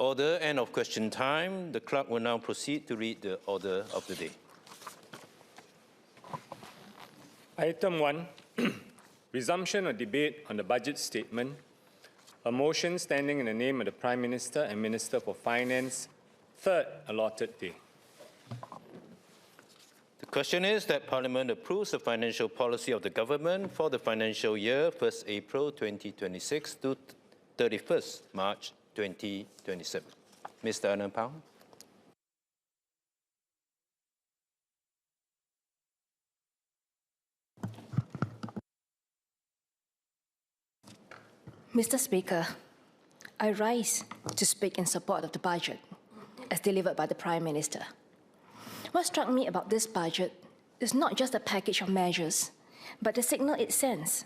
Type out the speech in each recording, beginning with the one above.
Order. End of question time. The clerk will now proceed to read the order of the day. Item 1, resumption of debate on the budget statement. A motion standing in the name of the Prime Minister and Minister for Finance, third allotted day. The question is that Parliament approves the financial policy of the government for the financial year 1st April 2026 to 31st March 2027. Mr. Anand Pao. Mr. Speaker, I rise to speak in support of the budget as delivered by the Prime Minister. What struck me about this budget is not just a package of measures, but the signal it sends.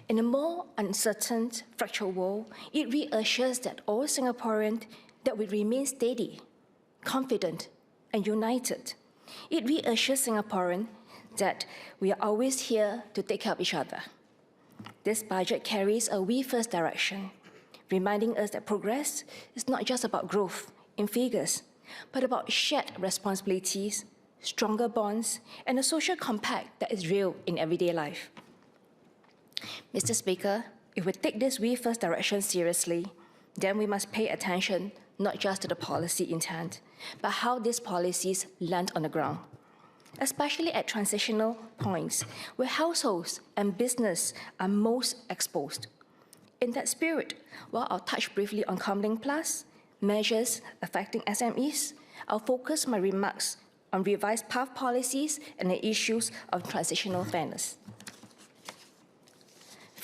In a more uncertain, fractured world, it reassures that all Singaporeans that we remain steady, confident, and united. It reassures Singaporeans that we are always here to take care of each other. This budget carries a we first direction, reminding us that progress is not just about growth in figures, but about shared responsibilities, stronger bonds, and a social compact that is real in everyday life. Mr. Speaker, if we take this we first direction seriously, then we must pay attention not just to the policy intent, but how these policies land on the ground, especially at transitional points where households and business are most exposed. In that spirit, while I'll touch briefly on Comlink Plus, measures affecting SMEs, I'll focus my remarks on revised path policies and the issues of transitional fairness.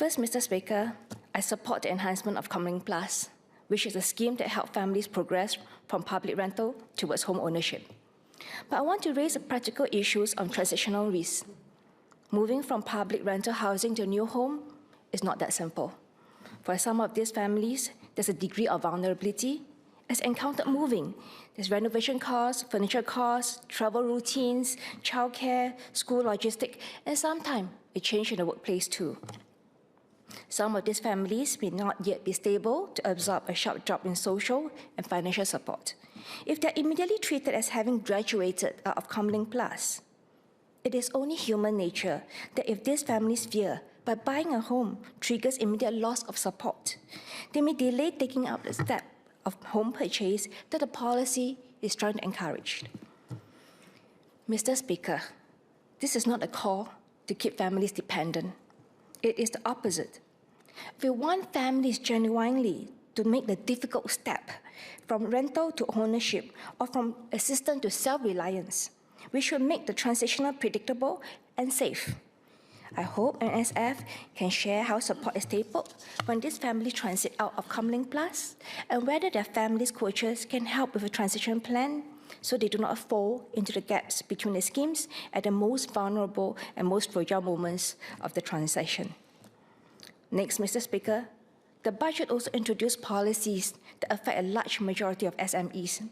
First, Mr. Speaker, I support the enhancement of Comlink Plus, which is a scheme that helps families progress from public rental towards home ownership. But I want to raise the practical issues on transitional risk. Moving from public rental housing to a new home is not that simple. For some of these families, there's a degree of vulnerability as encountered moving. There's renovation costs, furniture costs, travel routines, childcare, school logistics, and sometimes a change in the workplace too. Some of these families may not yet be stable to absorb a sharp drop in social and financial support. If they're immediately treated as having graduated out of Comlink Plus, it is only human nature that if these families fear by buying a home triggers immediate loss of support, they may delay taking up the step of home purchase that the policy is trying to encourage. Mr. Speaker, this is not a call to keep families dependent. It is the opposite. We want families genuinely to make the difficult step from rental to ownership or from assistance to self-reliance. We should make the transitional predictable and safe. I hope NSF can share how support is tabled when these families transit out of Comlink Plus and whether their families' coaches can help with a transition plan so they do not fall into the gaps between the schemes at the most vulnerable and most fragile moments of the transition. Next, Mr. Speaker, the budget also introduced policies that affect a large majority of SMEs.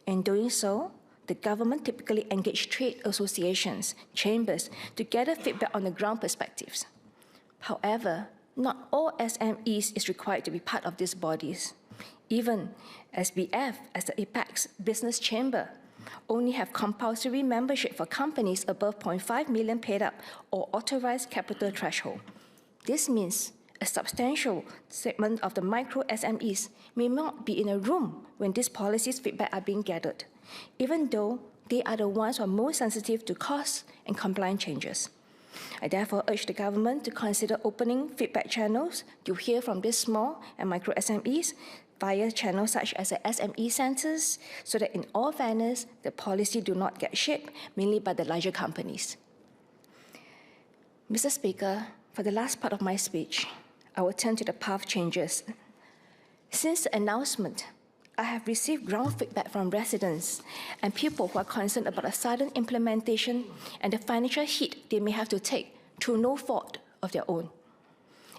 In doing so, the government typically engages trade associations, chambers, to gather feedback on the ground perspectives. However, not all SMEs is required to be part of these bodies. Even SBF, as the Apex Business Chamber, only have compulsory membership for companies above 0.5 million paid up or authorized capital threshold. This means a substantial segment of the micro SMEs may not be in a room when these policies' feedback are being gathered, even though they are the ones who are most sensitive to cost and compliance changes. I therefore urge the government to consider opening feedback channels to hear from these small and micro SMEs via channels such as the SME centers, so that in all fairness, the policy do not get shaped mainly by the larger companies. Mr. Speaker, for the last part of my speech, I will turn to the path changes. Since the announcement, I have received ground feedback from residents and people who are concerned about a sudden implementation and the financial hit they may have to take through no fault of their own.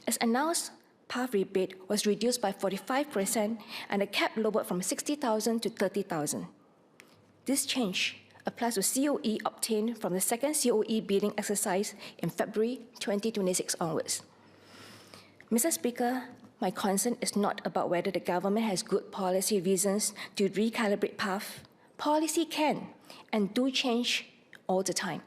As announced, path rebate was reduced by 45% and the cap lowered from 60,000 to 30,000. This change applies to COE obtained from the second COE bidding exercise in February 2026 onwards. Mr. Speaker, My concern is not about whether the government has good policy reasons to recalibrate path. Policy can and do change all the time.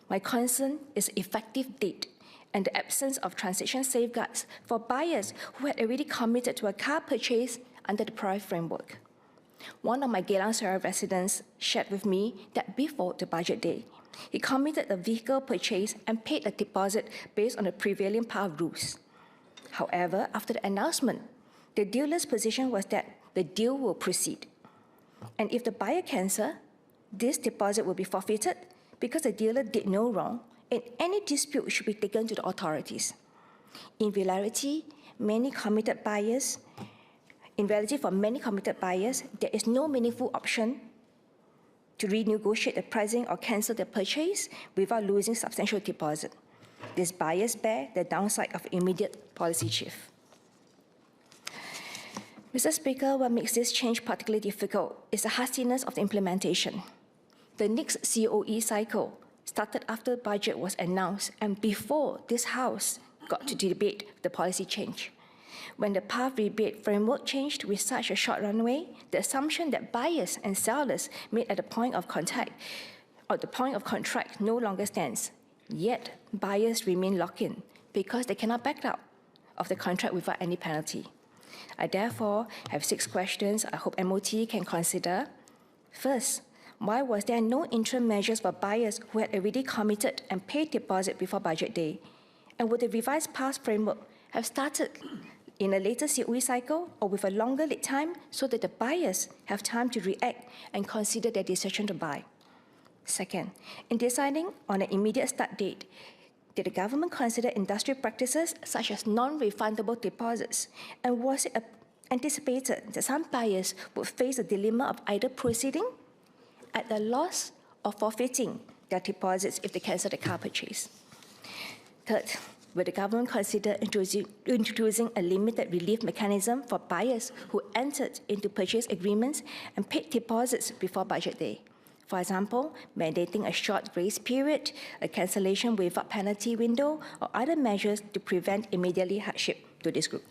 My concern is effective date and the absence of transition safeguards for buyers who had already committed to a car purchase under the prior framework. One of my Geylang Serai residents shared with me that before the budget day, he committed a vehicle purchase and paid a deposit based on the prevailing path rules. However, after the announcement, the dealer's position was that the deal will proceed. And if the buyer cancels, this deposit will be forfeited because the dealer did no wrong and any dispute should be taken to the authorities. In reality, for many committed buyers, there is no meaningful option to renegotiate the pricing or cancel the purchase without losing substantial deposit. These buyers bear the downside of immediate policy shift. Mr. Speaker, what makes this change particularly difficult is the hastiness of the implementation. The next COE cycle started after the budget was announced and before this House got to debate the policy change. When the path rebate framework changed with such a short runway, the assumption that buyers and sellers made at the point of contact or the point of contract no longer stands. Yet, buyers remain locked in because they cannot back out of the contract without any penalty. I therefore have 6 questions I hope MOT can consider. First, why was there no interim measures for buyers who had already committed and paid deposit before budget day? And would the revised path framework have started in a later COE cycle or with a longer lead time so that the buyers have time to react and consider their decision to buy? Second, in deciding on an immediate start date, did the government consider industry practices such as non-refundable deposits? And was it anticipated that some buyers would face a dilemma of either proceeding at the loss or forfeiting their deposits if they cancel the car purchase? Third, will the government consider introducing a limited relief mechanism for buyers who entered into purchase agreements and paid deposits before budget day? For example, mandating a short grace period, a cancellation without penalty window, or other measures to prevent immediate hardship to this group.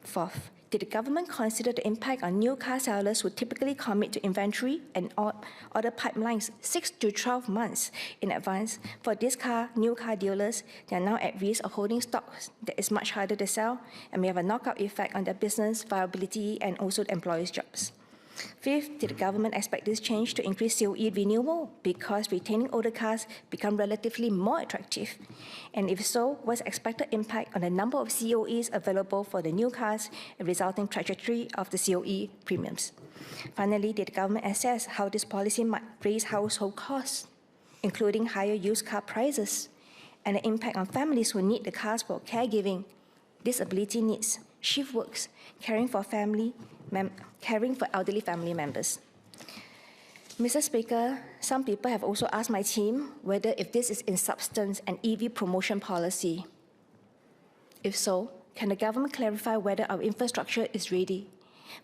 Fourth, did the government consider the impact on new car sellers who typically commit to inventory and order pipelines 6 to 12 months in advance? For these new car dealers, they are now at risk of holding stocks that is much harder to sell and may have a knockout effect on their business viability and also the employees' jobs. Fifth, did the government expect this change to increase COE renewal because retaining older cars become relatively more attractive? And if so, what's the expected impact on the number of COEs available for the new cars and resulting trajectory of the COE premiums? Finally, did the government assess how this policy might raise household costs, including higher used car prices, and the impact on families who need the cars for caregiving, disability needs, shift works, caring for elderly family members? Mr. Speaker, some people have also asked my team whether if this is in substance an EV promotion policy. If so, can the government clarify whether our infrastructure is ready?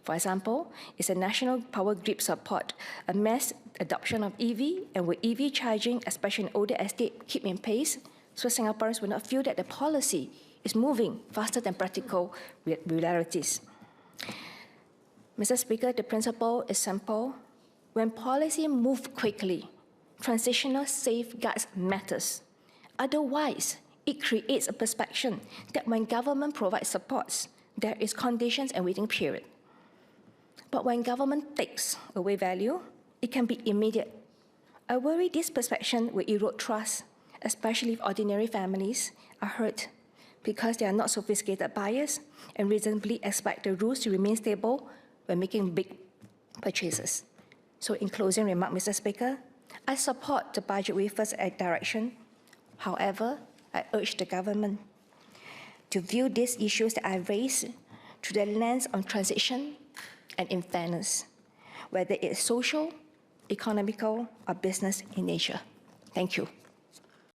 For example, is the national power grid support a mass adoption of EV, and will EV charging, especially in older estate, keep in pace so Singaporeans will not feel that the policy is moving faster than practical realities? Mr. Speaker, the principle is simple. When policy moves quickly, transitional safeguards matters. Otherwise, it creates a perception that when government provides supports, there is conditions and waiting period. But when government takes away value, it can be immediate. I worry this perception will erode trust, especially if ordinary families are hurt because they are not sophisticated buyers and reasonably expect the rules to remain stable when making big purchases. So in closing remark, Mr. Speaker, I support the budget waivers direction. However, I urge the government to view these issues that I raised through the lens of transition and in fairness, whether it is social, economical, or business in nature. Thank you.